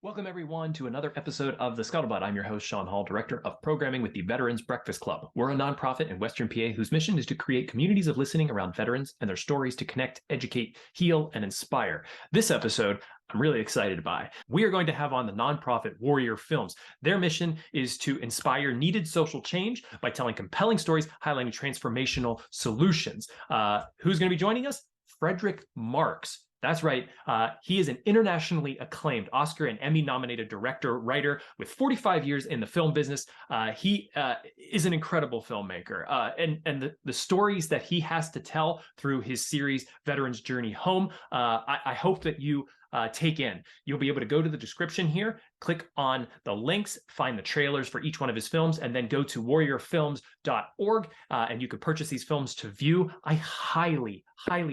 Welcome, everyone, to another episode of The Scuttlebutt. I'm your host, Sean Hall, Director of Programming with the Veterans Breakfast Club. We're a nonprofit in Western PA whose mission is to create communities of listening around veterans and their stories to connect, educate, heal, and inspire. This episode, I'm really excited by. We are going to have on the nonprofit Warrior Films. Their mission is to inspire needed social change by telling compelling stories, highlighting transformational solutions. Who's going to be joining us? Frederick Marx. That's right. He is an internationally acclaimed Oscar and Emmy nominated director, writer with 45 years in the film business. He is an incredible filmmaker. And the stories that he has to tell through his series, Veterans Journey Home, I hope that you take in. You'll be able to go to the description here, click on the links, find the trailers for each one of his films, and then go to warriorfilms.org, and you can purchase these films to view. I highly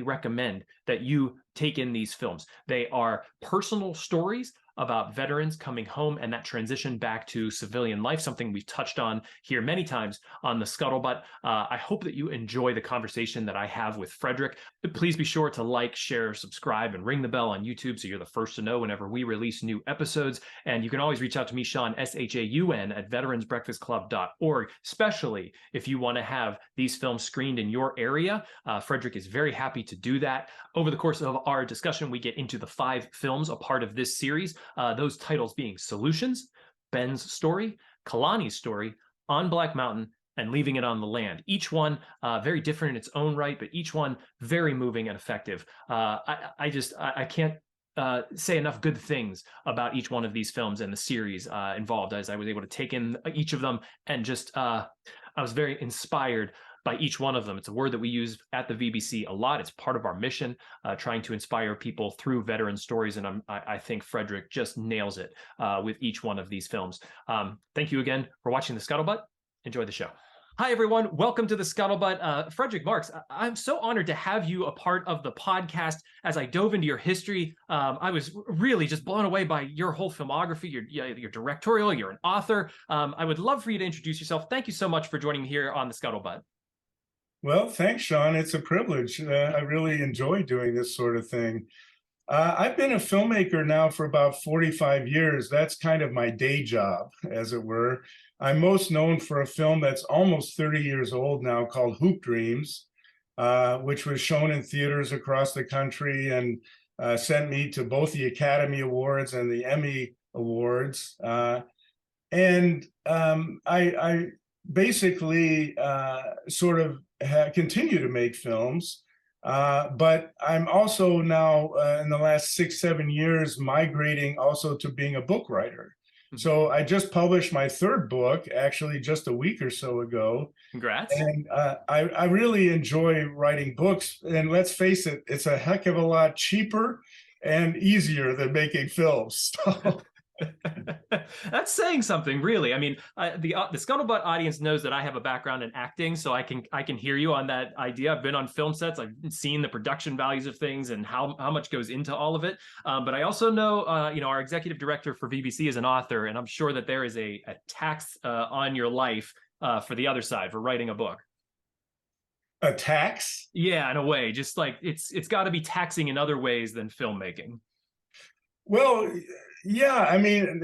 recommend that you take in these films. They are personal stories about veterans coming home and that transition back to civilian life, something we've touched on here many times on the Scuttlebutt. I hope that you enjoy the conversation that I have with Frederick. Please be sure to like, share, subscribe, and ring the bell on YouTube so you're the first to know whenever we release new episodes. And you can always reach out to me, Sean, S-H-A-U-N, at veteransbreakfastclub.org, especially if you want to have these films screened in your area. Frederick is very happy to do that. Over the course of our discussion, we get into the 5 films a part of this series. Those titles being Solutions, Ben's Story, Kalani's Story, On Black Mountain, and Leaving It on the Land. Each one very different in its own right, but each one very moving and effective. I can't say enough good things about each one of these films and the series involved, as I was able to take in each of them and just I was very inspired by each one of them. It's a word that we use at the VBC a lot. It's part of our mission, trying to inspire people through veteran stories. And I think Frederick just nails it with each one of these films. Thank you again for watching The Scuttlebutt. Enjoy the show. Hi, everyone. Welcome to The Scuttlebutt. Frederick Marx, I'm so honored to have you a part of the podcast. As I dove into your history, I was really just blown away by your whole filmography, your directorial, you're an author. I would love for you to introduce yourself. Thank you so much for joining me here on The Scuttlebutt. Well, thanks, Sean. It's a privilege. I really enjoy doing this sort of thing. I've been a filmmaker now for about 45 years. That's kind of my day job, as it were. I'm most known for a film that's almost 30 years old now called Hoop Dreams, which was shown in theaters across the country and sent me to both the Academy Awards and the Emmy Awards. I basically sort of continue to make films, but I'm also now in the last 6-7 years migrating also to being a book writer. So I just published my 3rd book, actually just a week or so ago. Congrats. And I really enjoy writing books. And let's face it, it's a heck of a lot cheaper and easier than making films. So. That's saying something, really. I mean, the Scuttlebutt audience knows that I have a background in acting, so I can hear you on that idea. I've been on film sets. I've seen the production values of things and how much goes into all of it. But I also know, our executive director for VBC is an author, and I'm sure that there is a tax on your life for the other side for writing a book. A tax? Yeah, in a way. Just like it's got to be taxing in other ways than filmmaking. Well, yeah, I mean,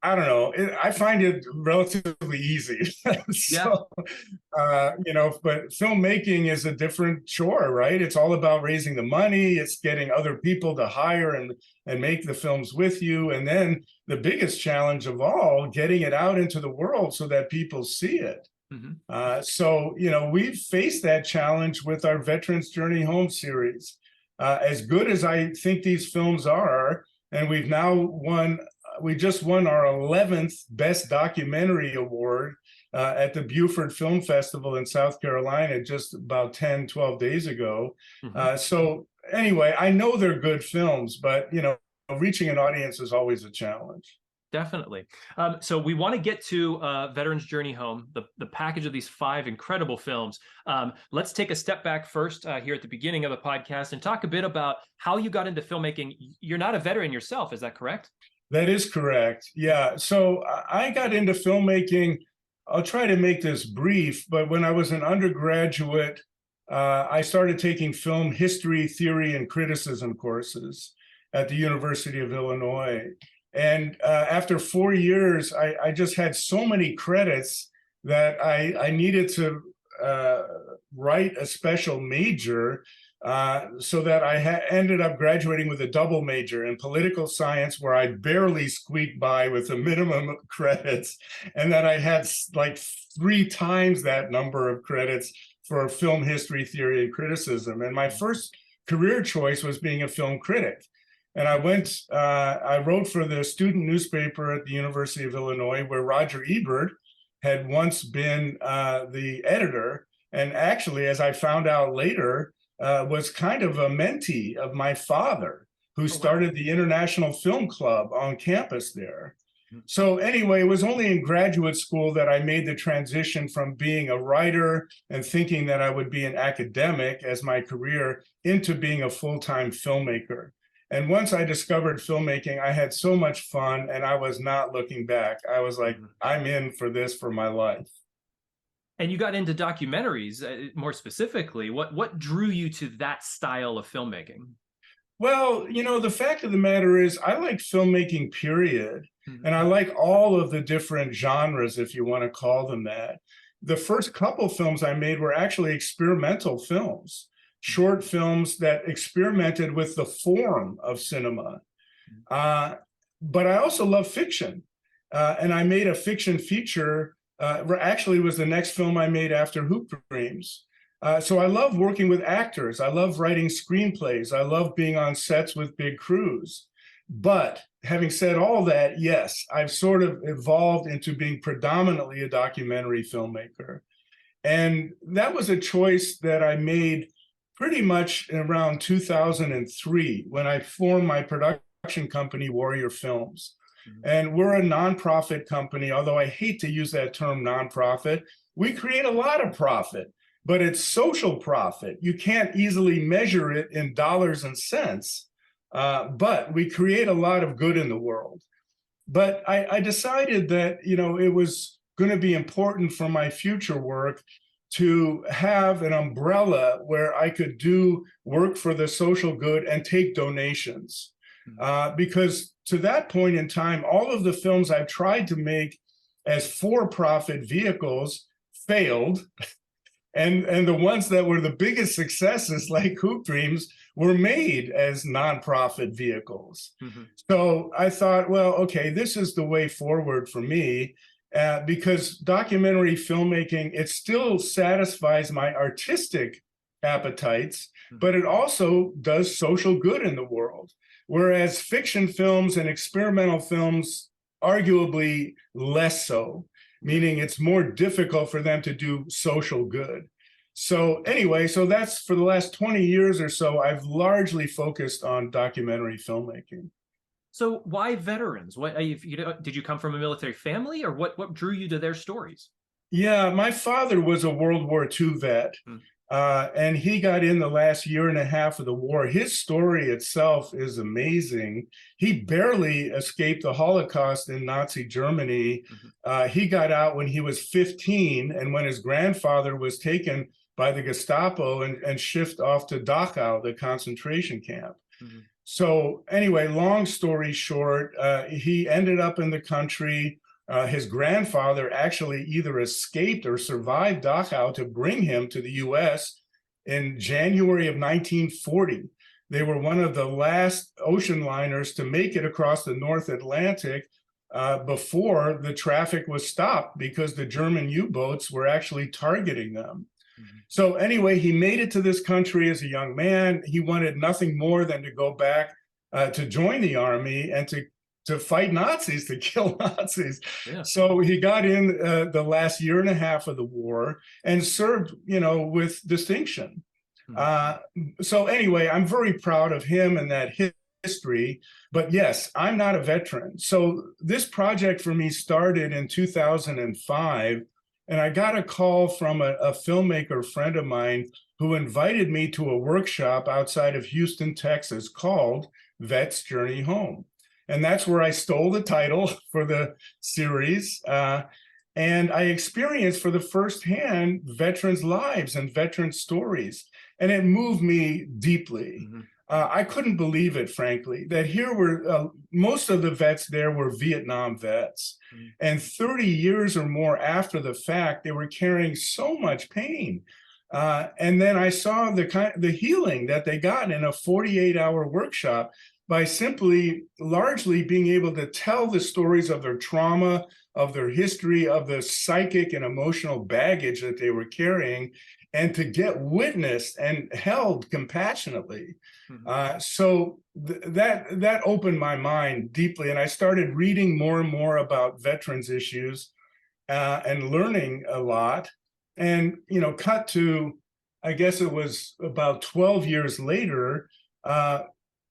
I don't know. I find it relatively easy. So, but filmmaking is a different chore, right? It's all about raising the money. It's getting other people to hire and make the films with you. And then the biggest challenge of all, getting it out into the world so that people see it. Mm-hmm. We've faced that challenge with our Veterans Journey Home series. As good as I think these films are, and we just won our 11th Best Documentary Award at the Beaufort Film Festival in South Carolina just about 10-12 days ago. Mm-hmm. So anyway, I know they're good films, but reaching an audience is always a challenge. Definitely. So we want to get to Veterans Journey Home, the package of these 5 incredible films. Let's take a step back first here at the beginning of the podcast and talk a bit about how you got into filmmaking. You're not a veteran yourself, is that correct? That is correct. Yeah. So I got into filmmaking. I'll try to make this brief, but when I was an undergraduate, I started taking film history, theory, and criticism courses. at the University of Illinois. And after 4 years, I just had so many credits that I needed to write a special major, so that I ended up graduating with a double major in political science, where I barely squeaked by with the minimum credits, and that I had like 3 times that number of credits for film history, theory, and criticism. And my first career choice was being a film critic. And I wrote for the student newspaper at the University of Illinois, where Roger Ebert had once been the editor. And actually, as I found out later, was kind of a mentee of my father, who started the International Film Club on campus there. So anyway, it was only in graduate school that I made the transition from being a writer and thinking that I would be an academic as my career into being a full-time filmmaker. And once I discovered filmmaking, I had so much fun, and I was not looking back. I was like, I'm in for this for my life. And you got into documentaries, more specifically. What drew you to that style of filmmaking? Well, the fact of the matter is, I like filmmaking, period. And I like all of the different genres, if you want to call them that. The first couple films I made were actually experimental films, short films that experimented with the form of cinema. But I also love fiction. And I made a fiction feature, actually was the next film I made after Hoop Dreams. So I love working with actors. I love writing screenplays. I love being on sets with big crews. But having said all that, yes, I've sort of evolved into being predominantly a documentary filmmaker. And that was a choice that I made pretty much around 2003, when I formed my production company, Warrior Films. And we're a nonprofit company, although I hate to use that term nonprofit. We create a lot of profit, but it's social profit. You can't easily measure it in dollars and cents, but we create a lot of good in the world. But I decided that, it was going to be important for my future work to have an umbrella where I could do work for the social good and take donations. Because to that point in time, all of the films I've tried to make as for-profit vehicles failed. And the ones that were the biggest successes, like Hoop Dreams, were made as nonprofit vehicles. So I thought, well, okay, this is the way forward for me, because documentary filmmaking, it still satisfies my artistic appetites, but it also does social good in the world. Whereas fiction films and experimental films, arguably less so, meaning it's more difficult for them to do social good. So anyway, so that's for the last 20 years or so, I've largely focused on documentary filmmaking. So why veterans? Did you come from a military family, or what drew you to their stories? Yeah, my father was a World War II vet. And he got in the last year and a half of the war. His story itself is amazing. He barely escaped the Holocaust in Nazi Germany. He got out when he was 15, and when his grandfather was taken by the Gestapo and shipped off to Dachau, the concentration camp. So anyway, long story short, he ended up in the country. His grandfather actually either escaped or survived Dachau to bring him to the US in January of 1940. They were one of the last ocean liners to make it across the North Atlantic before the traffic was stopped, because the German U-boats were actually targeting them. So anyway, he made it to this country as a young man. He wanted nothing more than to go back to join the army and to fight Nazis, to kill Nazis. So he got in the last year and a half of the war and served, with distinction. So anyway, I'm very proud of him and that history. But yes, I'm not a veteran. So this project for me started in 2005. And I got a call from a filmmaker friend of mine who invited me to a workshop outside of Houston, Texas, called Vet's Journey Home. And that's where I stole the title for the series. And I experienced for the first hand veterans' lives and veteran stories. And it moved me deeply. I couldn't believe it, frankly, that here were most of the vets there were Vietnam vets. And 30 years or more after the fact, they were carrying so much pain. And then I saw the healing that they got in a 48-hour workshop by simply largely being able to tell the stories of their trauma, of their history, of the psychic and emotional baggage that they were carrying, and to get witnessed and held compassionately. So that opened my mind deeply, and I started reading more and more about veterans issues and learning a lot. And cut to, I guess it was about 12 years later,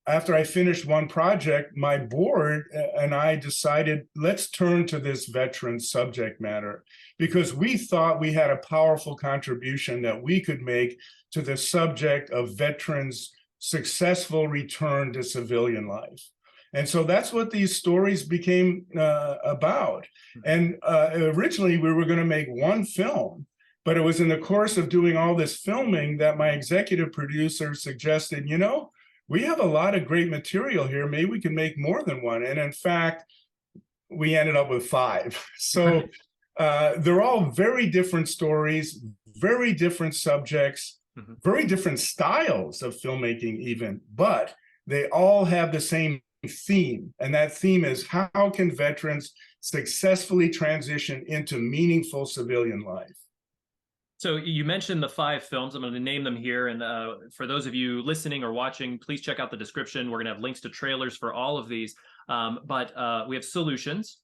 after I finished one project, my board and I decided, let's turn to this veteran subject matter, because we thought we had a powerful contribution that we could make to the subject of veterans' successful return to civilian life. And so that's what these stories became about. And originally we were going to make one film, but it was in the course of doing all this filming that my executive producer suggested, we have a lot of great material here. Maybe we can make more than one. And in fact, we ended up with 5. So they're all very different stories, very different subjects, very different styles of filmmaking even, but they all have the same theme. And that theme is, how can veterans successfully transition into meaningful civilian life? So you mentioned the 5 films. I'm going to name them here. And for those of you listening or watching, please check out the description. We're going to have links to trailers for all of these. But we have Solutions,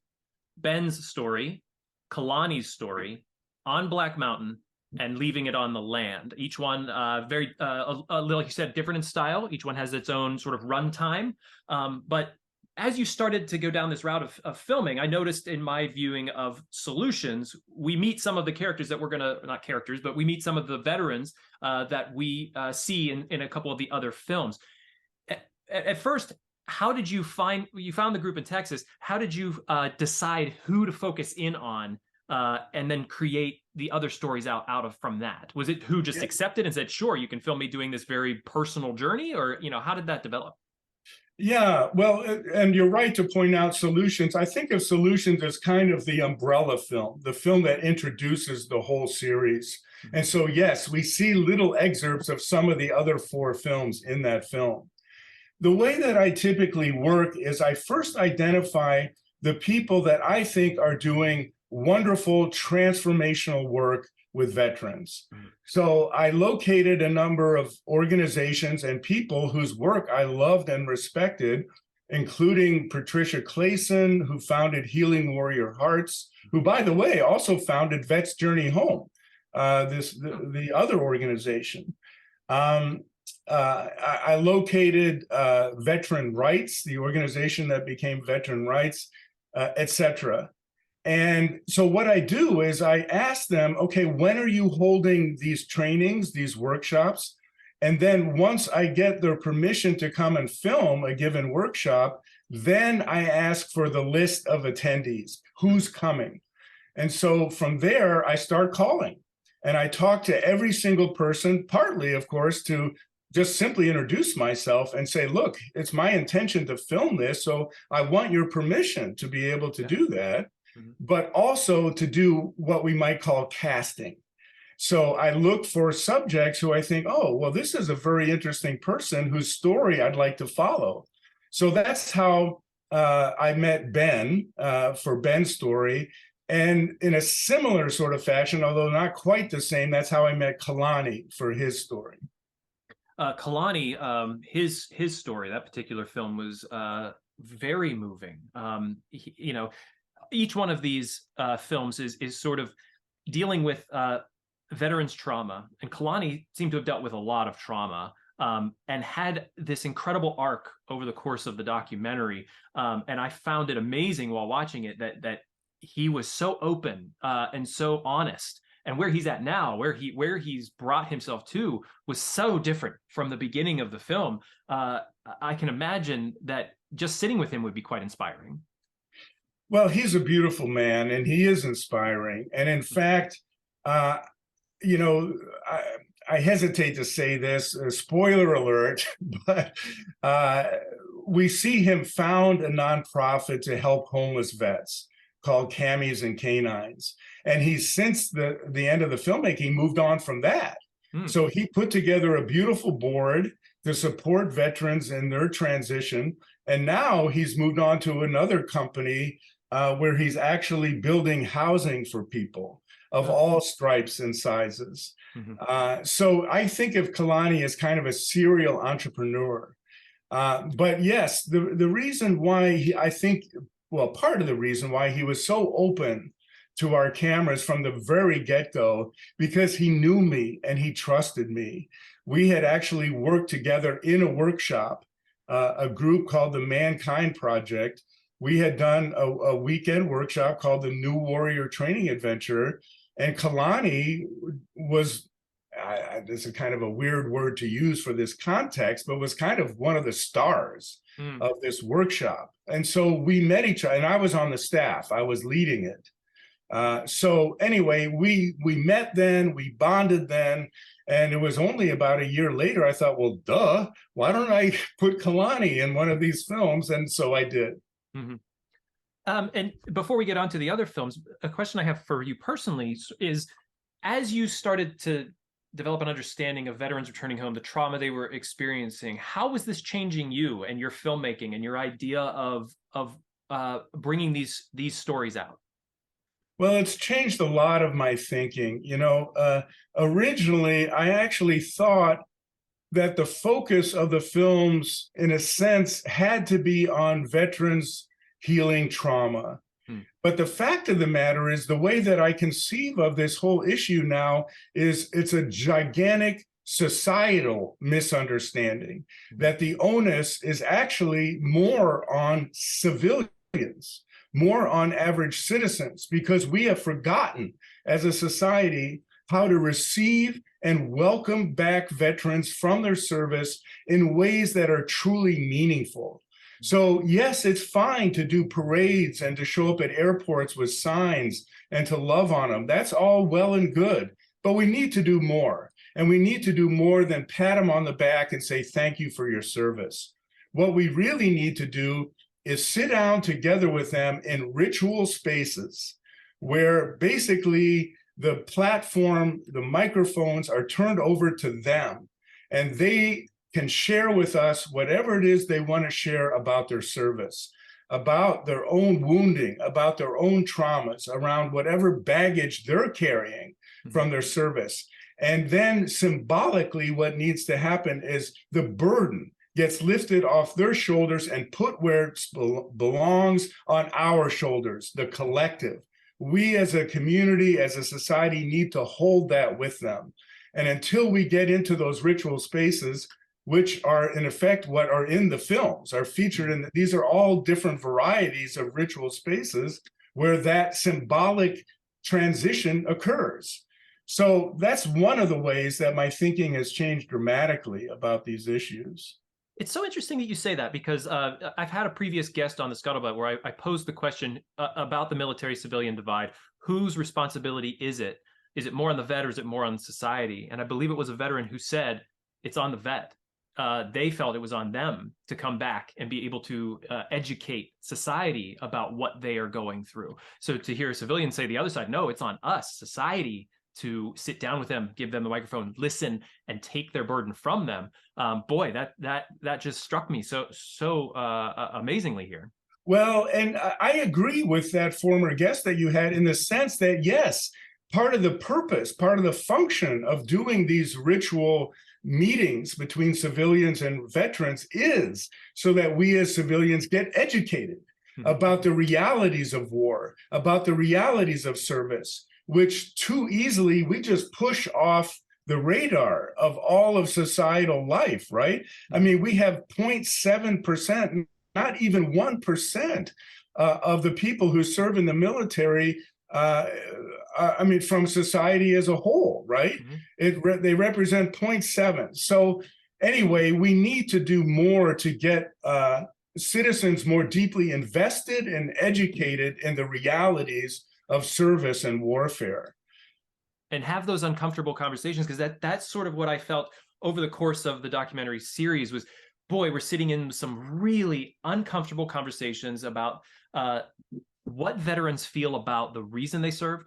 Ben's Story, Kalani's Story, On Black Mountain, and Leaving It on the Land. Each one very, like you said, different in style. Each one has its own sort of runtime. But as you started to go down this route of filming, I noticed in my viewing of Solutions, we meet some of the characters that we're going to, not characters, but we meet some of the veterans that we see in a couple of the other films. At first, how did you found the group in Texas? How did you decide who to focus in on and then create the other stories out of from that? Was it who just accepted and said, sure, you can film me doing this very personal journey? Or, how did that develop? Yeah, well, and you're right to point out Solutions. I think of Solutions as kind of the umbrella film, the film that introduces the whole series. And so, yes, we see little excerpts of some of the other 4 films in that film. The way that I typically work is I first identify the people that I think are doing wonderful transformational work with veterans. So I located a number of organizations and people whose work I loved and respected, including Patricia Clayson, who founded Healing Warrior Hearts, who, by the way, also founded Vets Journey Home, the other organization. I located Veteran Rights, the organization that became Veteran Rights, etc. And so what I do is I ask them, okay, when are you holding these trainings, these workshops? And then once I get their permission to come and film a given workshop, then I ask for the list of attendees, who's coming. And so from there, I start calling and I talk to every single person, partly, of course, to just simply introduce myself and say, look, it's my intention to film this, so I want your permission to be able to do that. But also to do what we might call casting. So I look for subjects who I think, oh, well, this is a very interesting person whose story I'd like to follow. So that's how I met Ben for Ben's story. And in a similar sort of fashion, although not quite the same, that's how I met Kalani for his story. Kalani, his story, that particular film was very moving. Each one of these films is sort of dealing with veterans' trauma. And Kalani seemed to have dealt with a lot of trauma and had this incredible arc over the course of the documentary. And I found it amazing while watching it that he was so open and so honest. And where he's at now, where he's brought himself to, was so different from the beginning of the film. I can imagine that just sitting with him would be quite inspiring. Well, he's a beautiful man, and he is inspiring. And in fact, I hesitate to say this, spoiler alert, but we see him found a nonprofit to help homeless vets called Camis and Canines. And he's since the end of the filmmaking moved on from that. So he put together a beautiful board to support veterans in their transition. And now he's moved on to another company where he's actually building housing for people of all stripes and sizes. So I think of Kalani as kind of a serial entrepreneur. But yes, the reason why I think, well, part of the reason why he was so open to our cameras from the very get-go, because he knew me and he trusted me. We had actually worked together in a workshop, a group called the Mankind Project. We had done a weekend workshop called the New Warrior Training Adventure, and Kalani was, this is kind of a weird word to use for this context, but was kind of one of the stars of this workshop. And so we met each other, and I was on the staff, I was leading it. So anyway, we met then, we bonded then, and it was only about a year later, I thought, well, duh, why don't I put Kalani in one of these films? And so I did. And before we get on to the other films, a question I have for you personally is, as you started to develop an understanding of veterans returning home, the trauma they were experiencing, how was this changing you and your filmmaking and your idea of bringing these stories out? Well, it's changed a lot of my thinking. You know, originally, I actually thought that the focus of the films, in a sense, had to be on veterans healing trauma. But the fact of the matter is, the way that I conceive of this whole issue now is it's a gigantic societal misunderstanding, that the onus is actually more on civilians, more on average citizens, because we have forgotten as a society how to receive and welcome back veterans from their service in ways that are truly meaningful. So yes, it's fine to do parades and to show up at airports with signs and to love on them. That's all well and good, but we need to do more. And we need to do more than pat them on the back and say, thank you for your service. What we really need to do is sit down together with them in ritual spaces where basically the platform, the microphones are turned over to them, and they can share with us whatever it is they want to share about their service, about their own wounding, about their own traumas, around whatever baggage they're carrying from their service. And then symbolically, what needs to happen is the burden gets lifted off their shoulders and put where it belongs, on our shoulders, the collective. We as a community, as a society, need to hold that with them. And until we get into those ritual spaces, which are in effect what are in the films, are featured in, these are all different varieties of ritual spaces where that symbolic transition occurs. So that's one of the ways that my thinking has changed dramatically about these issues. It's so interesting that you say that, because I've had a previous guest on the Scuttlebutt where I posed the question about the military-civilian divide. Whose responsibility is it? Is it more on the vet, or is it more on society? And I believe it was a veteran who said it's on the vet. They felt it was on them to come back and be able to educate society about what they are going through. So to hear a civilian say the other side, no, it's on us, society, to sit down with them, give them the microphone, listen, and take their burden from them. Boy, that just struck me so amazingly here. Well, and I agree with that former guest that you had, in the sense that, yes, part of the purpose, part of the function of doing these ritual meetings between civilians and veterans is so that we as civilians get educated about the realities of war, about the realities of service, which too easily we just push off the radar of all of societal life, right? I mean, we have 0.7%, not even 1% of the people who serve in the military, I mean, from society as a whole, right? They represent 0.7. So anyway, we need to do more to get citizens more deeply invested and educated in the realities of service and warfare. and have those uncomfortable conversations, because that's sort of what I felt over the course of the documentary series was, boy, we're sitting in some really uncomfortable conversations about what veterans feel about the reason they served,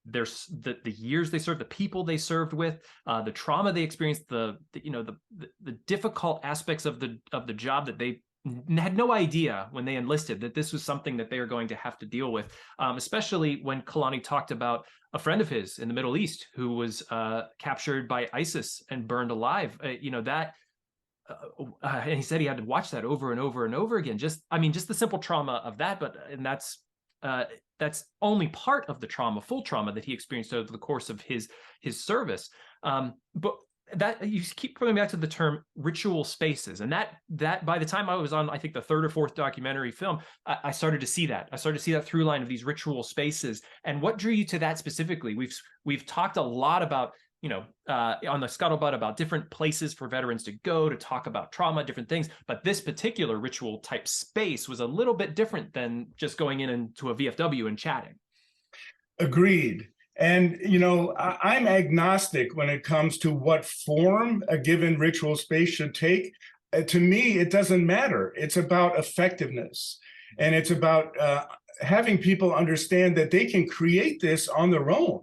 the years they served, the people they served with, the trauma they experienced, the difficult aspects of the job that they had no idea when they enlisted that this was something that they were going to have to deal with, especially when Kalani talked about a friend of his in the Middle East who was captured by ISIS and burned alive. And he said he had to watch that over and over and over again. Just the simple trauma of that, and that's only part of the trauma, full trauma that he experienced over the course of his service. But that, you keep coming back to the term ritual spaces, and that by the time I was on, I think, the third or fourth documentary film, I started to see that. I started to see that through line of these ritual spaces. And what drew you to that specifically? We've talked a lot about, on the Scuttlebutt, about different places for veterans to go to talk about trauma, different things. But this particular ritual type space was a little bit different than just going into a VFW and chatting. Agreed. And, I'm agnostic when it comes to what form a given ritual space should take. To me, it doesn't matter. It's about effectiveness. And it's about having people understand that they can create this on their own.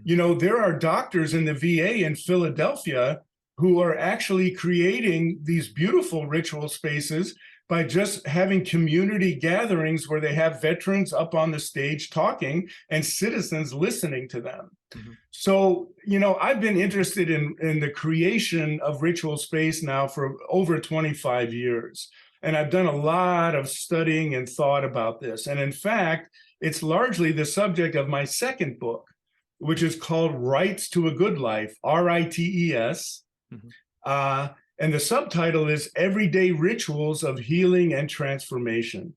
There are doctors in the VA in Philadelphia who are actually creating these beautiful ritual spaces by just having community gatherings where they have veterans up on the stage talking and citizens listening to them. Mm-hmm. So, I've been interested in the creation of ritual space now for over 25 years. And I've done a lot of studying and thought about this. And in fact, it's largely the subject of my second book, which is called Rites to a Good Life, RITES. Mm-hmm. And the subtitle is Everyday Rituals of Healing and Transformation.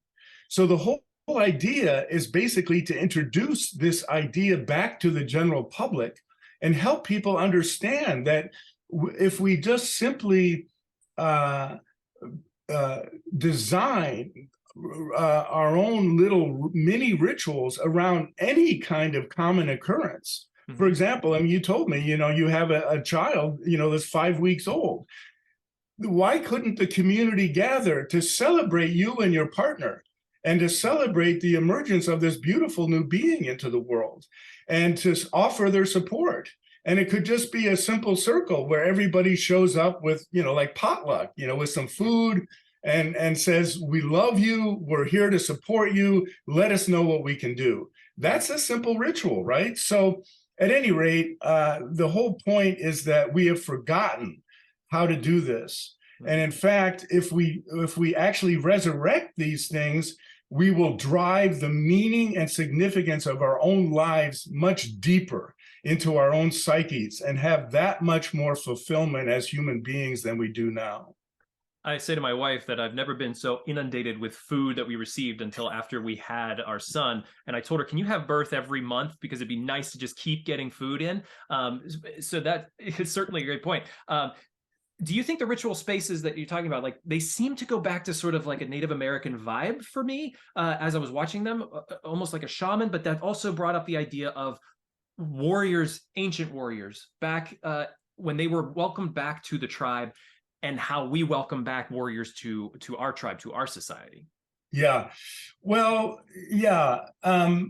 So the whole idea is basically to introduce this idea back to the general public and help people understand that if we just simply design our own little mini rituals around any kind of common occurrence. Mm-hmm. For example, you told me, you have a child, that's 5 weeks old. Why couldn't the community gather to celebrate you and your partner and to celebrate the emergence of this beautiful new being into the world and to offer their support? And it could just be a simple circle where everybody shows up with, like potluck, with some food and says, we love you, we're here to support you, let us know what we can do. That's a simple ritual, right? So at any rate, the whole point is that we have forgotten how to do this. And in fact, if we actually resurrect these things, we will drive the meaning and significance of our own lives much deeper into our own psyches and have that much more fulfillment as human beings than we do now. I say to my wife that I've never been so inundated with food that we received until after we had our son. And I told her, can you have birth every month? Because it'd be nice to just keep getting food in. So that is certainly a great point. Do you think the ritual spaces that you're talking about, like, they seem to go back to sort of like a Native American vibe for me as I was watching them, almost like a shaman, but that also brought up the idea of warriors, ancient warriors, back when they were welcomed back to the tribe, and how we welcome back warriors to our tribe, to our society. Yeah. Well, yeah. Well,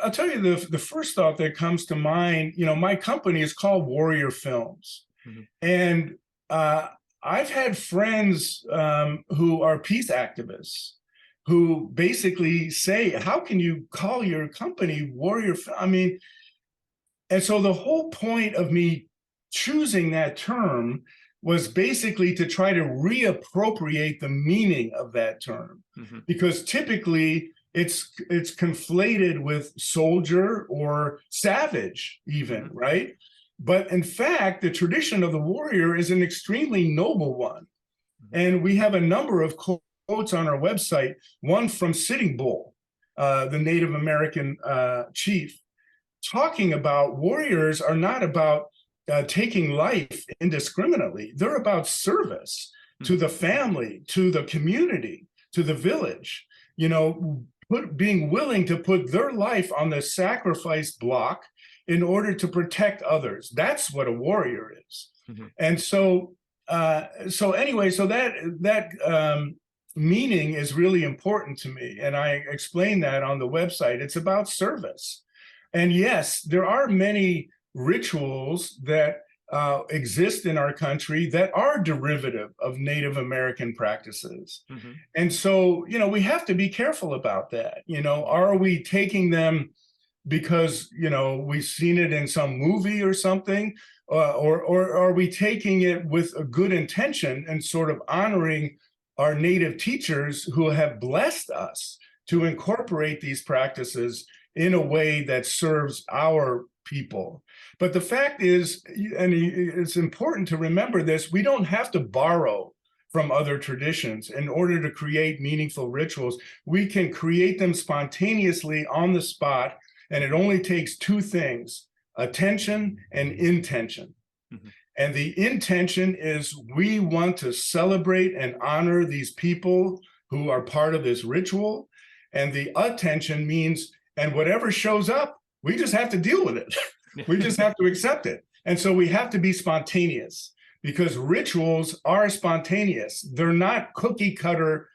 I'll tell you the first thought that comes to mind, my company is called Warrior Films. Mm-hmm. And I've had friends who are peace activists who basically say, how can you call your company Warrior? And so the whole point of me choosing that term was basically to try to reappropriate the meaning of that term. Mm-hmm. Because typically it's conflated with soldier or savage even, mm-hmm. right? But in fact, the tradition of the warrior is an extremely noble one. Mm-hmm. And we have a number of quotes on our website, one from Sitting Bull, the Native American chief, talking about warriors are not about taking life indiscriminately. They're about service to the family, to the community, to the village. being willing to put their life on the sacrifice block in order to protect others. That's what a warrior is. Mm-hmm. And so that meaning is really important to me. And I explain that on the website. It's about service. And yes, there are many rituals that exist in our country that are derivative of Native American practices. Mm-hmm. And so, we have to be careful about that. Are we taking them because, we've seen it in some movie or something, or are we taking it with a good intention and sort of honoring our Native teachers who have blessed us to incorporate these practices in a way that serves our people? But the fact is, and it's important to remember this, we don't have to borrow from other traditions in order to create meaningful rituals. We can create them spontaneously on the spot, and it only takes two things: attention and intention. Mm-hmm. And the intention is we want to celebrate and honor these people who are part of this ritual. And the attention means, and whatever shows up, we just have to deal with it. We just have to accept it. And so we have to be spontaneous, because rituals are spontaneous. They're not cookie cutter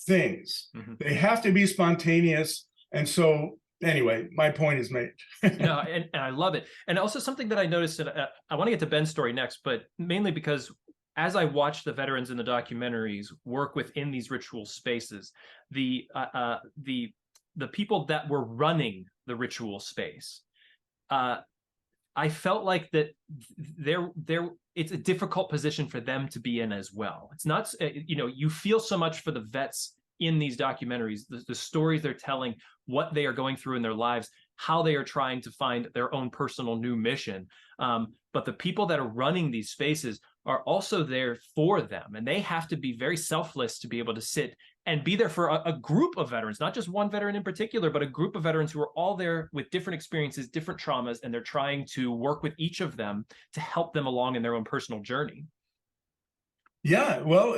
things. Mm-hmm. They have to be spontaneous. And so anyway, my point is made. No, and I love it. And also something that I noticed, that I want to get to Ben's story next, but mainly because as I watched the veterans in the documentaries work within these ritual spaces, the people that were running the ritual space, I felt like that it's a difficult position for them to be in as well. It's not, you feel so much for the vets in these documentaries, the stories they're telling, what they are going through in their lives, how they are trying to find their own personal new mission. But the people that are running these spaces are also there for them. And they have to be very selfless to be able to sit and be there for a group of veterans, not just one veteran in particular, but a group of veterans who are all there with different experiences, different traumas, and they're trying to work with each of them to help them along in their own personal journey. Yeah, well,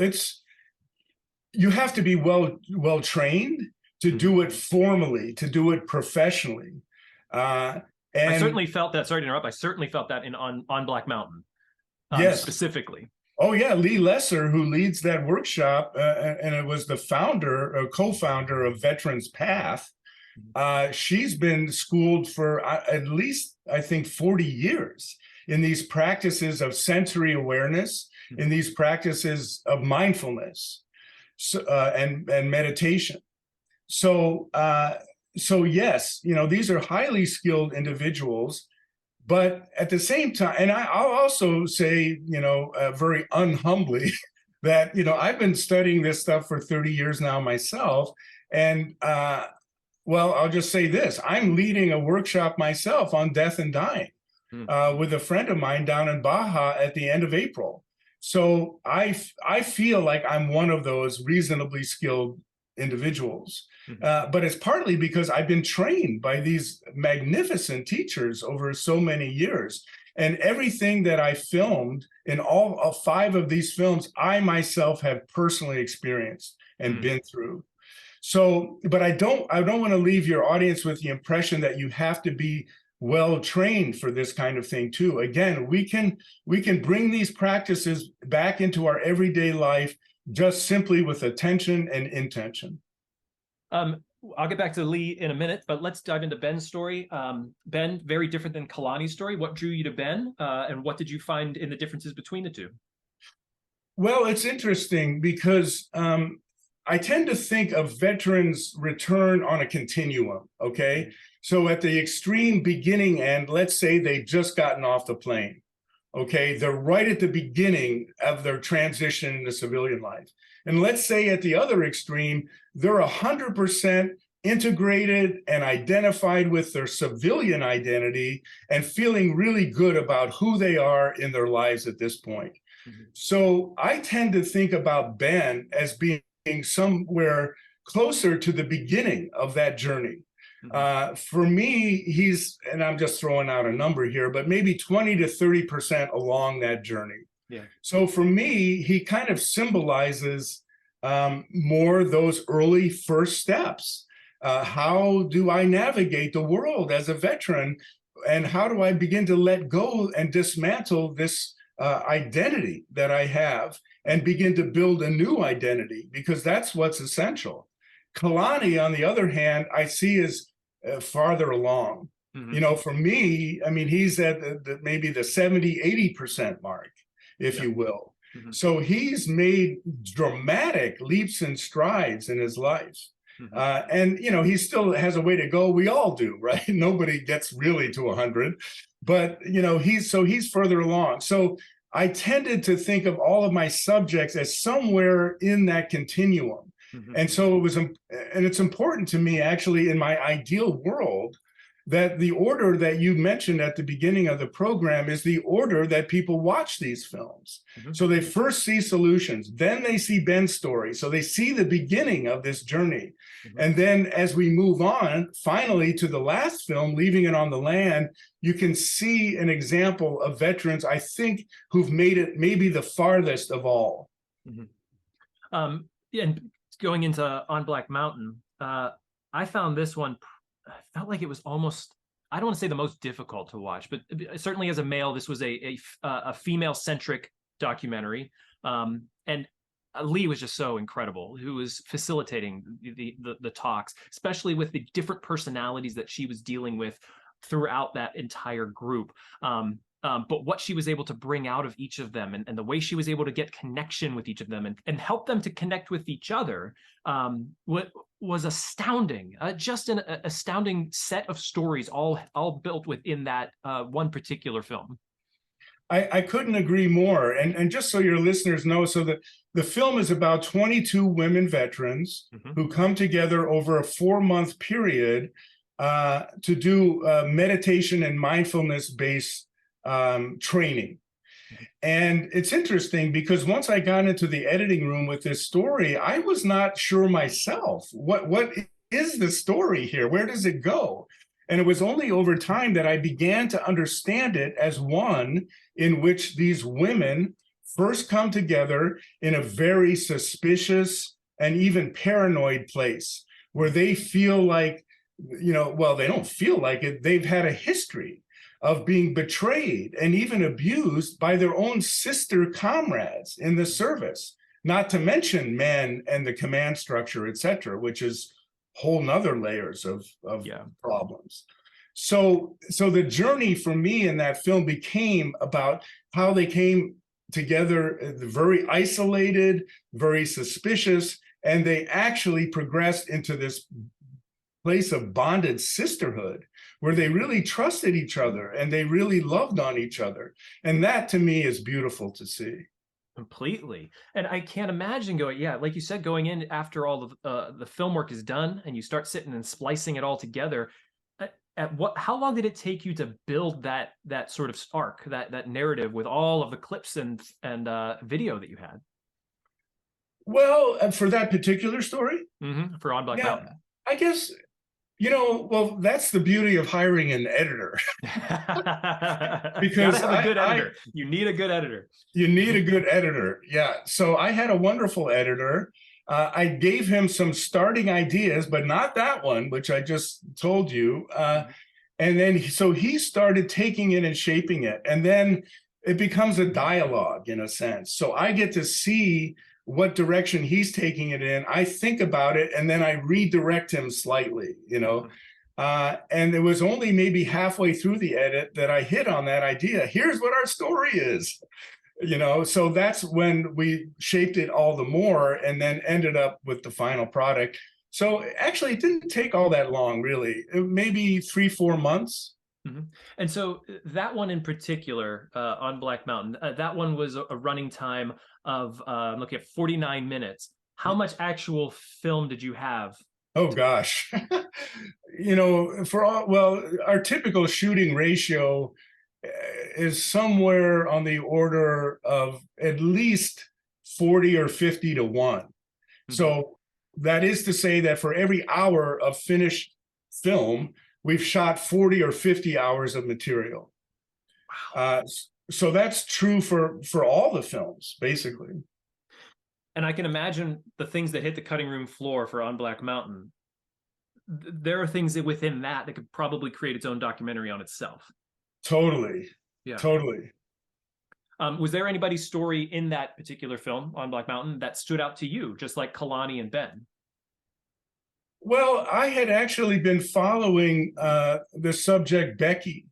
you have to be well trained to do it formally, to do it professionally. And I certainly felt that. Sorry to interrupt. I certainly felt that on Black Mountain, yes, specifically. Oh yeah, Lee Lesser, who leads that workshop, and it was the co-founder of Veterans Path. She's been schooled for at least, I think, 40 years in these practices of sensory awareness, in these practices of mindfulness, and meditation. So yes, these are highly skilled individuals. But at the same time, and I'll also say, very unhumbly, that, I've been studying this stuff for 30 years now myself. And, I'll just say this: I'm leading a workshop myself on death and dying with a friend of mine down in Baja at the end of April. So I feel like I'm one of those reasonably skilled individuals. But it's partly because I've been trained by these magnificent teachers over so many years. And everything that I filmed in all of 5 of these films, I myself have personally experienced and been through. So, but I don't want to leave your audience with the impression that you have to be well trained for this kind of thing too. Again, we can bring these practices back into our everyday life just simply with attention and intention. I'll get back to Lee in a minute, but let's dive into Ben's story. Ben, very different than Kalani's story. What drew you to Ben, and what did you find in the differences between the two? Well, it's interesting because I tend to think of veterans' return on a continuum, okay? So at the extreme beginning end, let's say they've just gotten off the plane, okay? They're right at the beginning of their transition into civilian life. And let's say at the other extreme, they're 100% integrated and identified with their civilian identity and feeling really good about who they are in their lives at this point. Mm-hmm. So I tend to think about Ben as being somewhere closer to the beginning of that journey. Mm-hmm. For me, he's, and I'm just throwing out a number here, but maybe 20 to 30% along that journey. Yeah. So for me, he kind of symbolizes more those early first steps. How do I navigate the world as a veteran? And how do I begin to let go and dismantle this identity that I have and begin to build a new identity? Because that's what's essential. Kalani, on the other hand, I see as farther along. Mm-hmm. You know, for me, I mean, he's at maybe the 70, 80% mark, if you will. Mm-hmm. So he's made dramatic leaps and strides in his life. Mm-hmm. And, you know, he still has a way to go. We all do, right? Nobody gets really to 100. But, you know, he's further along. So I tended to think of all of my subjects as somewhere in that continuum. Mm-hmm. And so it's important to me, actually, in my ideal world, that the order that you mentioned at the beginning of the program is the order that people watch these films. Mm-hmm. So they first see Solutions, then they see Ben's story. So they see the beginning of this journey. Mm-hmm. And then as we move on, finally, to the last film, Leaving It on the Land, you can see an example of veterans, I think, who've made it maybe the farthest of all. Mm-hmm. And going into On Black Mountain, I found this one, I felt like it was almost, I don't want to say the most difficult to watch, but certainly as a male, this was a female-centric documentary. And Lee was just so incredible, who was facilitating the talks, especially with the different personalities that she was dealing with throughout that entire group. But what she was able to bring out of each of them, and the way she was able to get connection with each of them and help them to connect with each other, was astounding. Just an astounding set of stories, all built within that one particular film. I couldn't agree more. And just so your listeners know, so the film is about 22 women veterans mm-hmm. who come together over a 4-month period to do meditation and mindfulness-based training. And it's interesting because once I got into the editing room with this story, I was not sure myself. What is the story here? Where does it go? And it was only over time that I began to understand it as one in which these women first come together in a very suspicious and even paranoid place where they feel like, you know, well, they don't feel like it. They've had a history of being betrayed and even abused by their own sister comrades in the service, not to mention men and the command structure, et cetera, which is whole nother layers of problems. So the journey for me in that film became about how they came together, very isolated, very suspicious, and they actually progressed into this place of bonded sisterhood where they really trusted each other and they really loved on each other. And that to me is beautiful to see. Completely. And I can't imagine going, like you said, going in after all of the film work is done and you start sitting and splicing it all together. How long did it take you to build that sort of arc, that narrative with all of the clips and video that you had? Well, for that particular story? Mm-hmm. For On Black Mountain. I guess, you know, well, that's the beauty of hiring an editor. Because you have a good editor. You need a good editor. You need a good editor. Yeah. So I had a wonderful editor. I gave him some starting ideas, but not that one, which I just told you. And then so he started taking it and shaping it. And then it becomes a dialogue in a sense. So I get to see what direction he's taking it in. I think about it and then I redirect him slightly, you know. And it was only maybe halfway through the edit that I hit on that idea. Here's what our story is, you know. So that's when we shaped it all the more and then ended up with the final product. So actually it didn't take all that long, really. Maybe 3-4 months. Mm-hmm. And so that one in particular, On Black Mountain, that one was a running time of looking at 49 minutes. How much actual film did you have? Oh gosh. You know, our typical shooting ratio is somewhere on the order of at least 40 or 50 to 1. Mm-hmm. So that is to say that for every hour of finished film, we've shot 40 or 50 hours of material. Wow. So that's true for all the films, basically. And I can imagine the things that hit the cutting room floor for On Black Mountain. there are things that within that could probably create its own documentary on itself. Totally. Yeah. Totally. Was there anybody's story in that particular film on Black Mountain that stood out to you, just like Kalani and Ben? Well, I had actually been following the subject Becky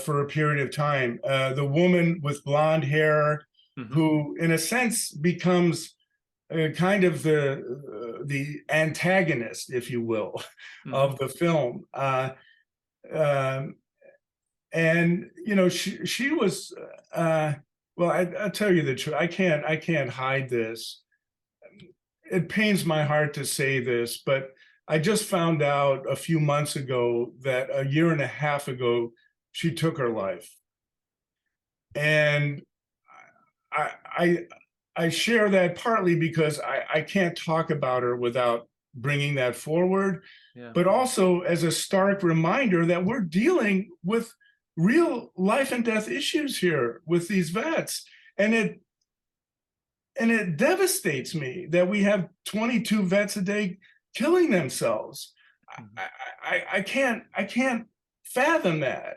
for a period of time, the woman with blonde hair, who, in a sense, becomes kind of the antagonist, if you will, of the film. And you know, she was well. I'll tell you the truth. I can't hide this. It pains my heart to say this, but I just found out a few months ago that a year and a half ago she took her life, and I share that partly because I can't talk about her without bringing that forward, but also as a stark reminder that we're dealing with real life and death issues here with these vets, and it devastates me that we have 22 vets a day killing themselves. I can't fathom that.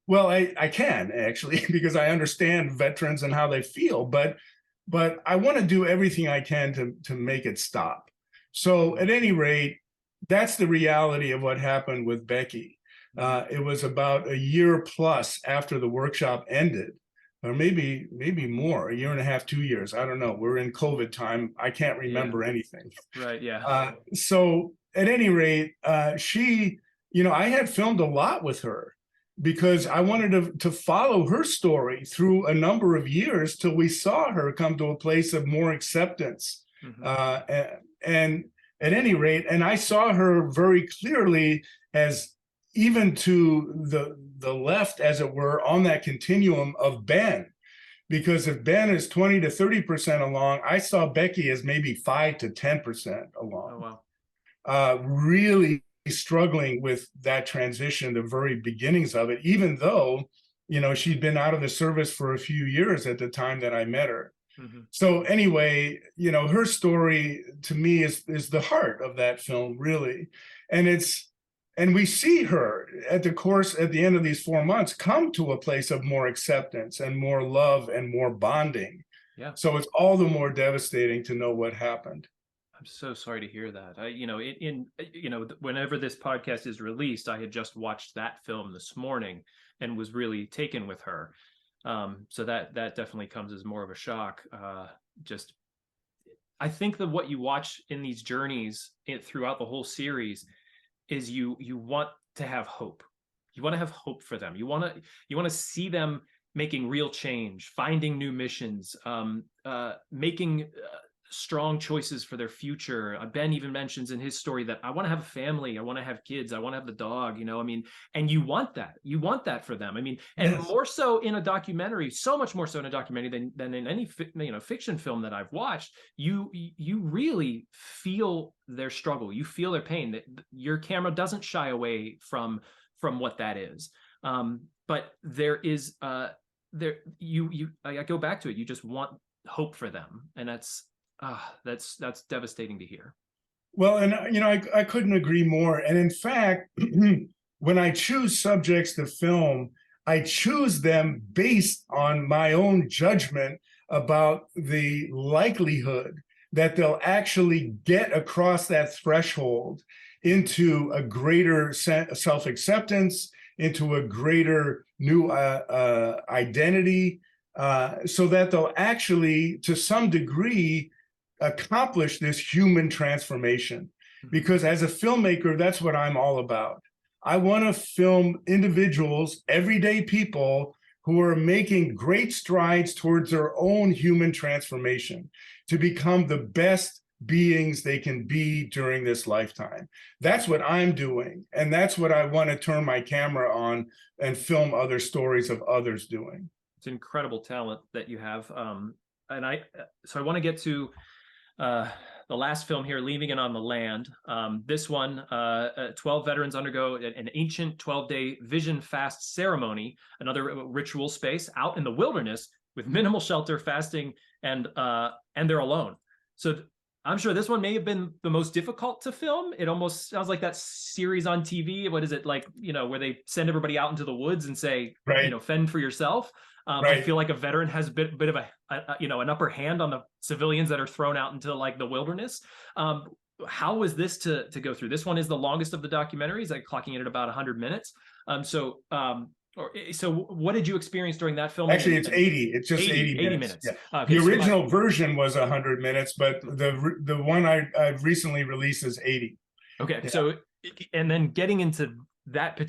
I can actually, because I understand veterans and how they feel, but I want to do everything I can to make it stop. So at any rate, that's the reality of what happened with Becky. It was about a year plus after the workshop ended, or maybe more, a year and a half, 2 years. I don't know. We're in COVID time. I can't remember anything. Right. Yeah. So at any rate, she, you know, I had filmed a lot with her because I wanted to follow her story through a number of years till we saw her come to a place of more acceptance. And at any rate, and I saw her very clearly as even to the left, as it were, on that continuum of Ben. Because if Ben is 20 to 30% along, I saw Becky as maybe 5 to 10% along. Oh, wow. Really struggling with that transition, the very beginnings of it, even though, you know, she'd been out of the service for a few years at the time that I met her. So anyway, you know, her story to me is the heart of that film, really. And we see her at the end of these 4 months come to a place of more acceptance and more love and more bonding. Yeah. So it's all the more devastating to know what happened. I'm so sorry to hear that. You know, whenever this podcast is released, I had just watched that film this morning and was really taken with her. So that definitely comes as more of a shock. I think that what you watch in these journeys throughout the whole series is you want to have hope. You want to have hope for them. You want to see them making real change, finding new missions, making strong choices for their future. Ben even mentions in his story that I want to have a family, I want to have kids, I want to have the dog, you know, I mean, and you want that for them. I mean, and more so in a documentary, so much more so in a documentary than in any fiction film that I've watched. You really feel their struggle, you feel their pain. That your camera doesn't shy away from what that is. But there is I go back to it. You just want hope for them, and that's devastating to hear. Well, and you know, I couldn't agree more. And in fact, when I choose subjects to film, I choose them based on my own judgment about the likelihood that they'll actually get across that threshold into a greater self-acceptance, into a greater new identity, so that they'll actually, to some degree, accomplish this human transformation. Because as a filmmaker, that's what I'm all about. I want to film individuals, everyday people who are making great strides towards their own human transformation to become the best beings they can be during this lifetime. That's what I'm doing. And that's what I want to turn my camera on and film other stories of others doing. It's incredible talent that you have. So I want to get to the last film here, Leaving It on the Land. This one, 12 veterans undergo an ancient 12-day vision fast ceremony, another ritual space out in the wilderness with minimal shelter, fasting, and they're alone. So I'm sure this one may have been the most difficult to film. It almost sounds like that series on TV. What is it like, where they send everybody out into the woods and say, Right, fend for yourself. I right. feel like a veteran has a bit of an upper hand on the civilians that are thrown out into like the wilderness. How was this to go through? This one is the longest of the documentaries, like clocking in at about 100 minutes. So what did you experience during that filming? Actually, it's 80. It's just 80 minutes. minutes. Yeah. Okay, The so original version was 100 minutes, but the one I've recently released is 80. okay, Yeah. so and then getting into that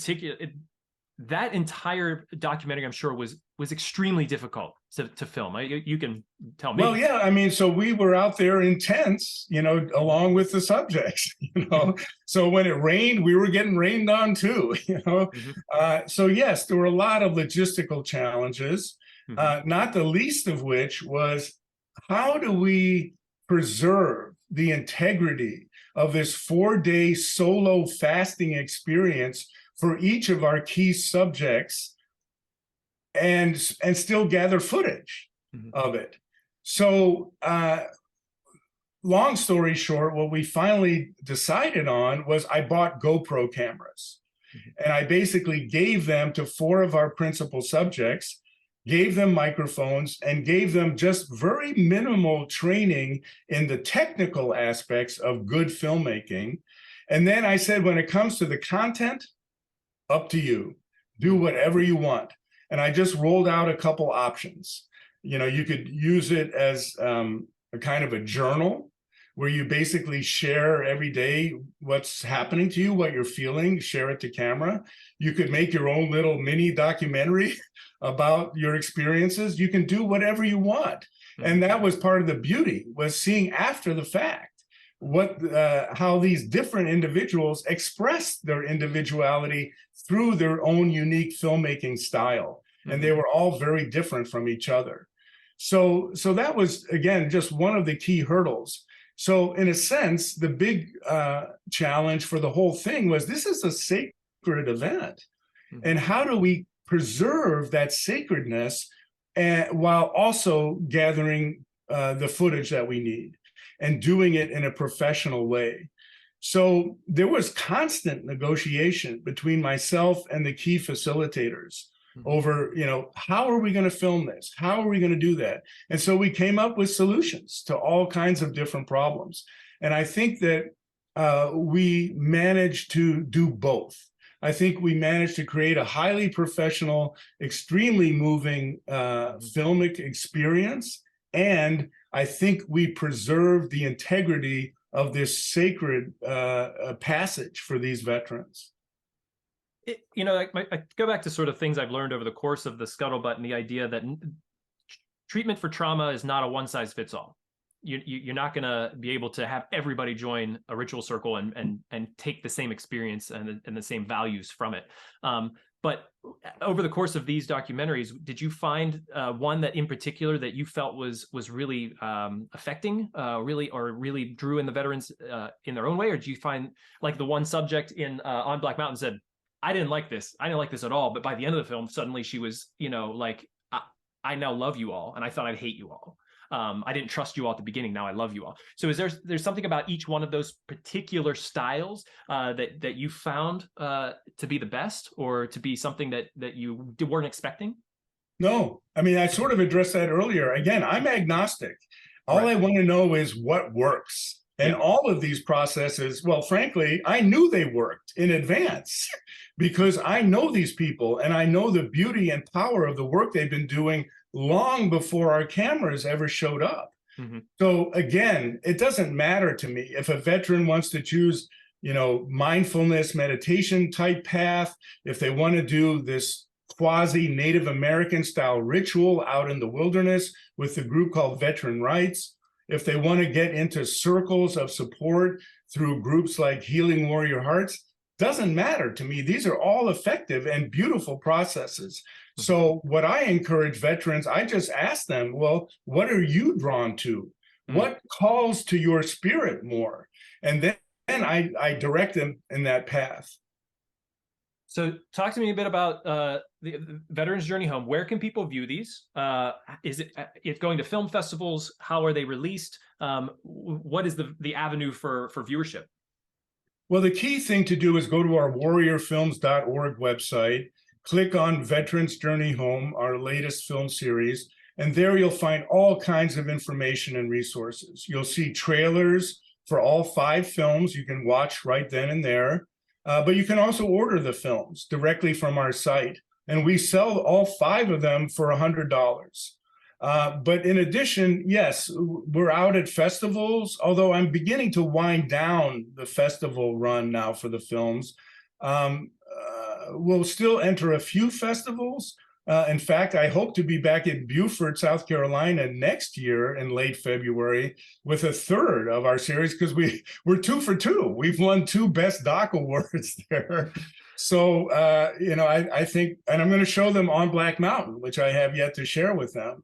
that entire documentary, I'm sure was extremely difficult to film. You can tell me. Well, yeah, I mean, so we were out there in tents, along with the subjects, So when it rained, we were getting rained on too, So yes, there were a lot of logistical challenges, not the least of which was how do we preserve the integrity of this 4-day solo fasting experience for each of our key subjects and still gather footage of it. So long story short, what we finally decided on was I bought GoPro cameras. And I basically gave them to 4 of our principal subjects, gave them microphones, and gave them just very minimal training in the technical aspects of good filmmaking. And then I said, when it comes to the content, up to you. Do whatever you want. And I just rolled out a couple options. You could use it as a kind of a journal where you basically share every day what's happening to you, what you're feeling, share it to camera. You could make your own little mini documentary about your experiences. You can do whatever you want. And that was part of the beauty, was seeing after the fact how these different individuals express their individuality through their own unique filmmaking style. And they were all very different from each other. So that was, again, just one of the key hurdles. So in a sense, the big challenge for the whole thing was, this is a sacred event. And how do we preserve that sacredness while also gathering the footage that we need and doing it in a professional way? So there was constant negotiation between myself and the key facilitators over, how are we going to film this? How are we going to do that? And so we came up with solutions to all kinds of different problems. And I think that we managed to do both. I think we managed to create a highly professional, extremely moving filmic experience. And I think we preserved the integrity of this sacred passage for these veterans. I go back to sort of things I've learned over the course of the Scuttlebutt, and the idea that treatment for trauma is not a one-size-fits-all. You're not going to be able to have everybody join a ritual circle and take the same experience and the same values from it. But over the course of these documentaries, did you find one that in particular that you felt was really affecting, really drew in the veterans in their own way? Or do you find, like, the one subject in On Black Mountain said, I didn't like this at all, but by the end of the film, suddenly she was, like, I now love you all, and I thought I'd hate you all. I didn't trust you all at the beginning. Now I love you all. So there's something about each one of those particular styles that you found to be the best, or to be something that you weren't expecting? No, I mean, I sort of addressed that earlier. Again, I'm agnostic. All I want to know is what works. And all of these processes, well, frankly, I knew they worked in advance because I know these people and I know the beauty and power of the work they've been doing long before our cameras ever showed up. So again, it doesn't matter to me if a veteran wants to choose, mindfulness meditation type path, if they want to do this quasi Native American style ritual out in the wilderness with the group called Veteran Rights, if they want to get into circles of support through groups like Healing Warrior Hearts, doesn't matter to me. These are all effective and beautiful processes. So what I encourage veterans, I just ask them, well, what are you drawn to? What calls to your spirit more? And then I direct them in that path. So talk to me a bit about the Veterans Journey Home. Where can people view these? Is it going to film festivals? How are they released? What is the avenue for viewership? Well, the key thing to do is go to our warriorfilms.org website, click on Veterans Journey Home, our latest film series, and there you'll find all kinds of information and resources. You'll see trailers for all 5 films you can watch right then and there, but you can also order the films directly from our site, and we sell all 5 of them for $100. But in addition, yes, we're out at festivals, although I'm beginning to wind down the festival run now for the films. We'll still enter a few festivals. In fact, I hope to be back in Beaufort, South Carolina next year in late February with a 3rd of our series, because we're 2 for 2. We've won 2 Best Doc Awards there. So, I think, and I'm going to show them on Black Mountain, which I have yet to share with them.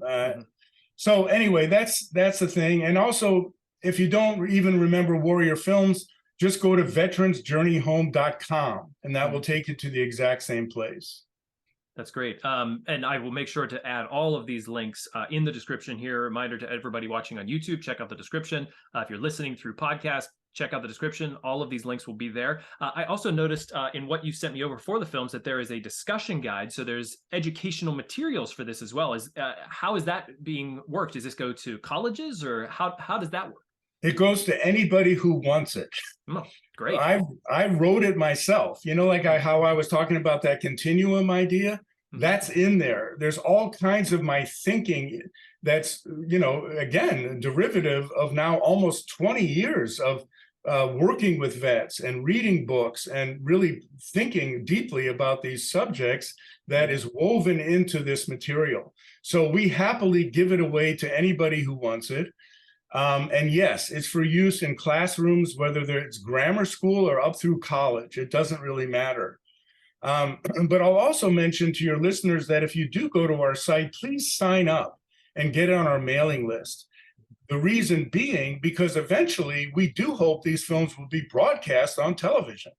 So anyway, that's the thing. And also, if you don't even remember Warrior Films, just go to veteransjourneyhome.com, and that will take you to the exact same place. That's great. And I will make sure to add all of these links in the description here. Reminder to everybody watching on YouTube, check out the description. If you're listening through podcast, check out the description. All of these links will be there. I also noticed in what you sent me over for the films that there is a discussion guide. So there's educational materials for this as well. How is that being worked? Does this go to colleges, or how does that work? It goes to anybody who wants it. Oh, great. I wrote it myself. Like how I was talking about that continuum idea. That's in there. There's all kinds of my thinking that's, again, derivative of now almost 20 years of working with vets and reading books and really thinking deeply about these subjects that is woven into this material. So we happily give it away to anybody who wants it. And yes, it's for use in classrooms, whether it's grammar school or up through college. It doesn't really matter. But I'll also mention to your listeners that if you do go to our site, please sign up and get on our mailing list. The reason being, because eventually we do hope these films will be broadcast on television,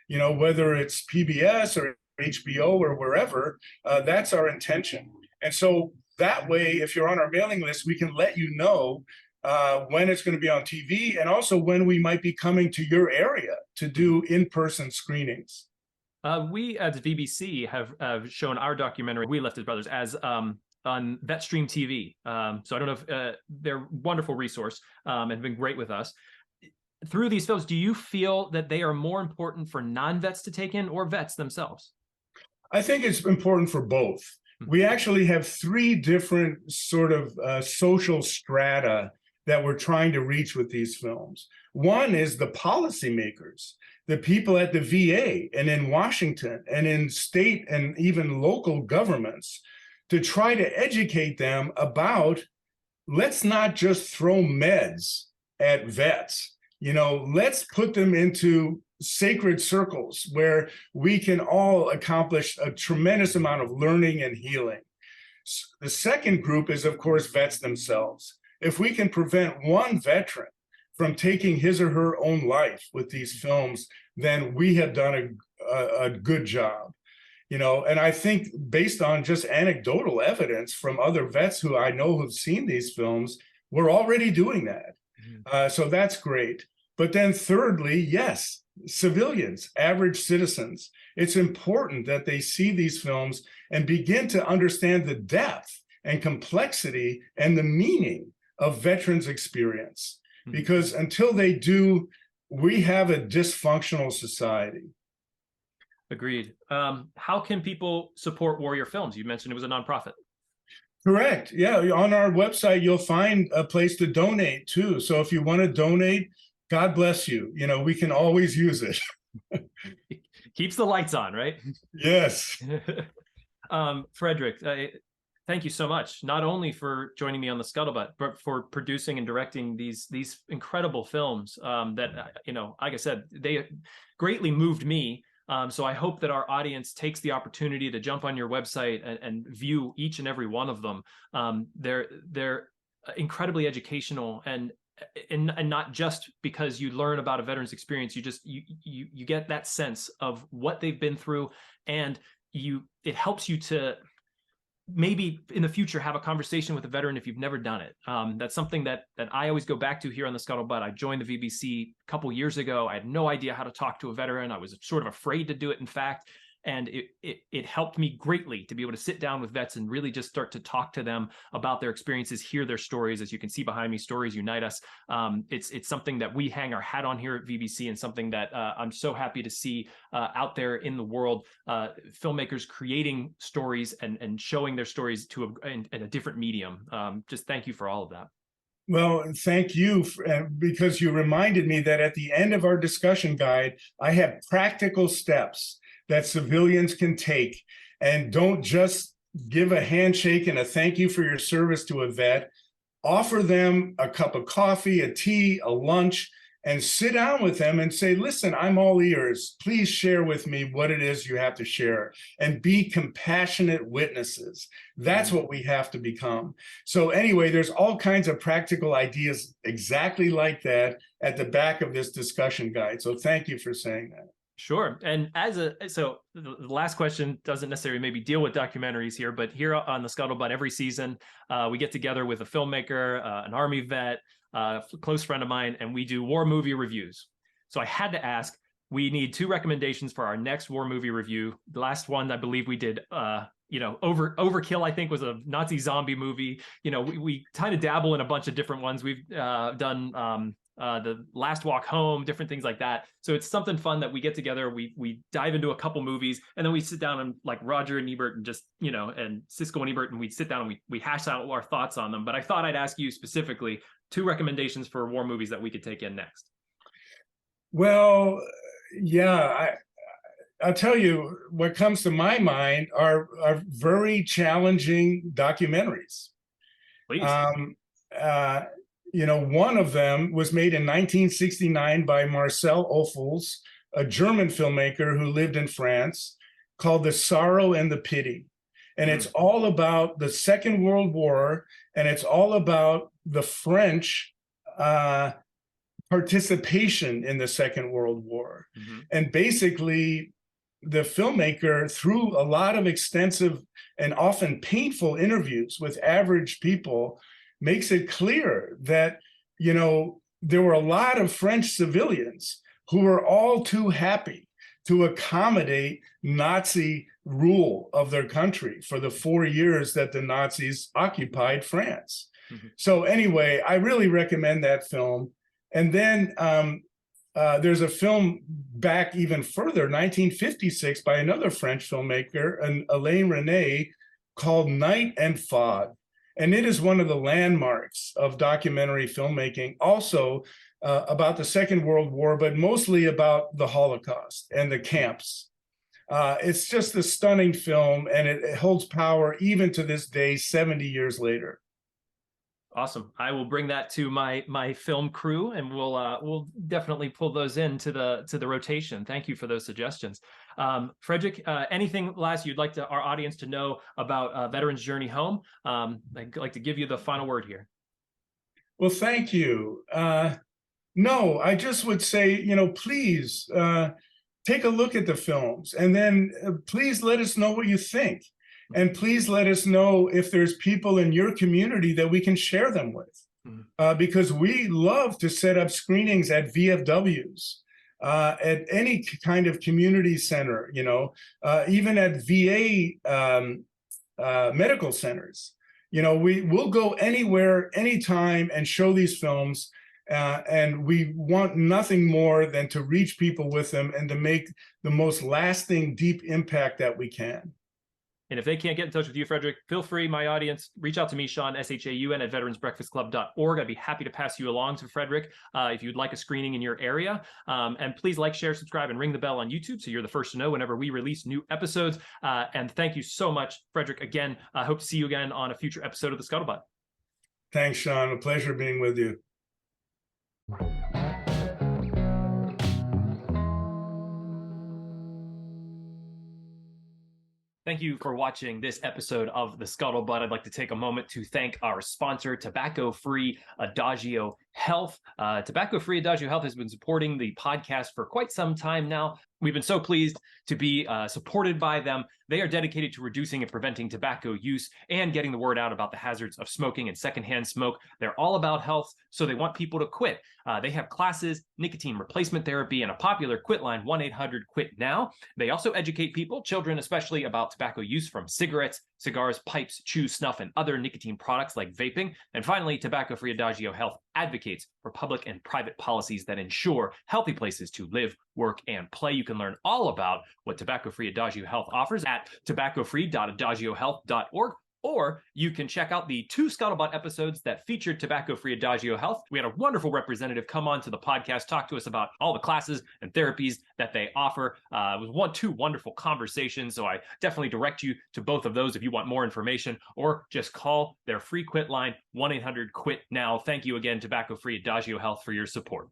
whether it's PBS or HBO or wherever, that's our intention. And so that way, if you're on our mailing list, we can let you know when it's going to be on TV, and also when we might be coming to your area to do in-person screenings. We at VBC have shown our documentary, We Lifted Brothers, as on VetStream TV. So I don't know if they're a wonderful resource and have been great with us. Through these films, do you feel that they are more important for non-vets to take in, or vets themselves? I think it's important for both. We actually have 3 different sort of social strata that we're trying to reach with these films. One is the policymakers, the people at the VA and in Washington and in state and even local governments, to try to educate them about, let's not just throw meds at vets. Let's put them into sacred circles where we can all accomplish a tremendous amount of learning and healing. The second group is, of course, vets themselves. If we can prevent one veteran from taking his or her own life with these films, then we have done a good job. And I think based on just anecdotal evidence from other vets who I know who've seen these films, we're already doing that. So that's great. But then thirdly, yes, civilians, average citizens, it's important that they see these films and begin to understand the depth and complexity and the meaning of veterans' experience. Because until they do, we have a dysfunctional society. Agreed. How can people support Warrior Films? You mentioned it was a nonprofit. Correct. Yeah. On our website, you'll find a place to donate too. So if you want to donate, God bless you. We can always use it. Keeps the lights on, right? Yes. Frederick, thank you so much, not only for joining me on the Scuttlebutt, but for producing and directing these incredible films that, like I said, they greatly moved me. So I hope that our audience takes the opportunity to jump on your website and view each and every one of them. They're incredibly educational, and and not just because you learn about a veteran's experience, you get that sense of what they've been through, and it helps you to maybe in the future have a conversation with a veteran if you've never done it. That's something that I always go back to here on the Scuttlebutt. I joined the VBC a couple years ago. I had no idea how to talk to a veteran. I was sort of afraid to do it, in fact. And it helped me greatly to be able to sit down with vets and really just start to talk to them about their experiences, hear their stories. As you can see behind me, stories unite us. It's something that we hang our hat on here at VBC, and something that I'm so happy to see out there in the world, filmmakers creating stories and showing their stories in a different medium. Just thank you for all of that. Well, thank you, because you reminded me that at the end of our discussion guide, I have practical steps that civilians can take, and don't just give a handshake and a thank you for your service to a vet. Offer them a cup of coffee, a tea, a lunch, and sit down with them and say, listen, I'm all ears. Please share with me what it is you have to share, and be compassionate witnesses. That's what we have to become. So anyway, there's all kinds of practical ideas exactly like that at the back of this discussion guide. So thank you for saying that. Sure. And so the last question doesn't necessarily maybe deal with documentaries here, but here on the Scuttlebutt every season, we get together with a filmmaker, an Army vet, a close friend of mine, and we do war movie reviews. So I had to ask, we need 2 recommendations for our next war movie review. The last one, I believe we did, Overkill, I think, was a Nazi zombie movie. We kind of dabble in a bunch of different ones. We've done The Last Walk Home, different things like that. So it's something fun that we get together, we dive into a couple movies, and then we sit down and like Roger and Ebert and just, and Cisco and Ebert, and we sit down and we hash out our thoughts on them. But I thought I'd ask you specifically 2 recommendations for war movies that we could take in next. Well, yeah, I'll tell you what comes to my mind are very challenging documentaries. Please. One of them was made in 1969 by Marcel Ophuls, a German filmmaker who lived in France, called The Sorrow and the Pity. And it's all about the Second World War, and it's all about the French participation in the Second World War. And basically, the filmmaker, through a lot of extensive and often painful interviews with average people, makes it clear that, there were a lot of French civilians who were all too happy to accommodate Nazi rule of their country for the 4 years that the Nazis occupied France. So anyway, I really recommend that film. And then there's a film back even further, 1956, by another French filmmaker, Alain Resnais, called Night and Fog. And it is one of the landmarks of documentary filmmaking, also about the Second World War, but mostly about the Holocaust and the camps. It's just a stunning film, and it holds power even to this day, 70 years later. Awesome. I will bring that to my film crew, and we'll definitely pull those into the rotation. Thank you for those suggestions. Frederick, anything last you'd like our audience to know about Veterans Journey Home? I'd like to give you the final word here. Well, thank you. No, I just would say, please take a look at the films, and then please let us know what you think. And please let us know if there's people in your community that we can share them with, because we love to set up screenings at VFWs, at any kind of community center, even at VA medical centers. We'll go anywhere, anytime, and show these films. And we want nothing more than to reach people with them and to make the most lasting, deep impact that we can. And if they can't get in touch with you, Frederick, feel free, my audience, reach out to me, Sean, SHAUN, at veteransbreakfastclub.org. I'd be happy to pass you along to Frederick if you'd like a screening in your area. And please like, share, subscribe, and ring the bell on YouTube so you're the first to know whenever we release new episodes. And thank you so much, Frederick. Again, I hope to see you again on a future episode of The Scuttlebutt. Thanks, Sean. A pleasure being with you. Thank you for watching this episode of The Scuttlebutt. I'd like to take a moment to thank our sponsor, tobacco-free Adagio Health. Tobacco-free Adagio Health has been supporting the podcast for quite some time now. We've been so pleased to be supported by them. They are dedicated to reducing and preventing tobacco use and getting the word out about the hazards of smoking and secondhand smoke. They're all about health, so they want people to quit. They have classes, nicotine replacement therapy, and a popular quit line, 1-800-QUIT-NOW. They also educate people, children especially, about tobacco use from cigarettes, cigars, pipes, chew, snuff, and other nicotine products like vaping. And finally, Tobacco-Free Adagio Health advocates for public and private policies that ensure healthy places to live, work, and play. You can learn all about what Tobacco-Free Adagio Health offers at tobaccofree.adagiohealth.org, or you can check out the 2 Scuttlebutt episodes that featured Tobacco-Free Adagio Health. We had a wonderful representative come on to the podcast, talk to us about all the classes and therapies that they offer. It was 2 wonderful conversations, so I definitely direct you to both of those if you want more information, or just call their free quit line, 1-800-QUIT-NOW. Thank you again, Tobacco-Free Adagio Health, for your support.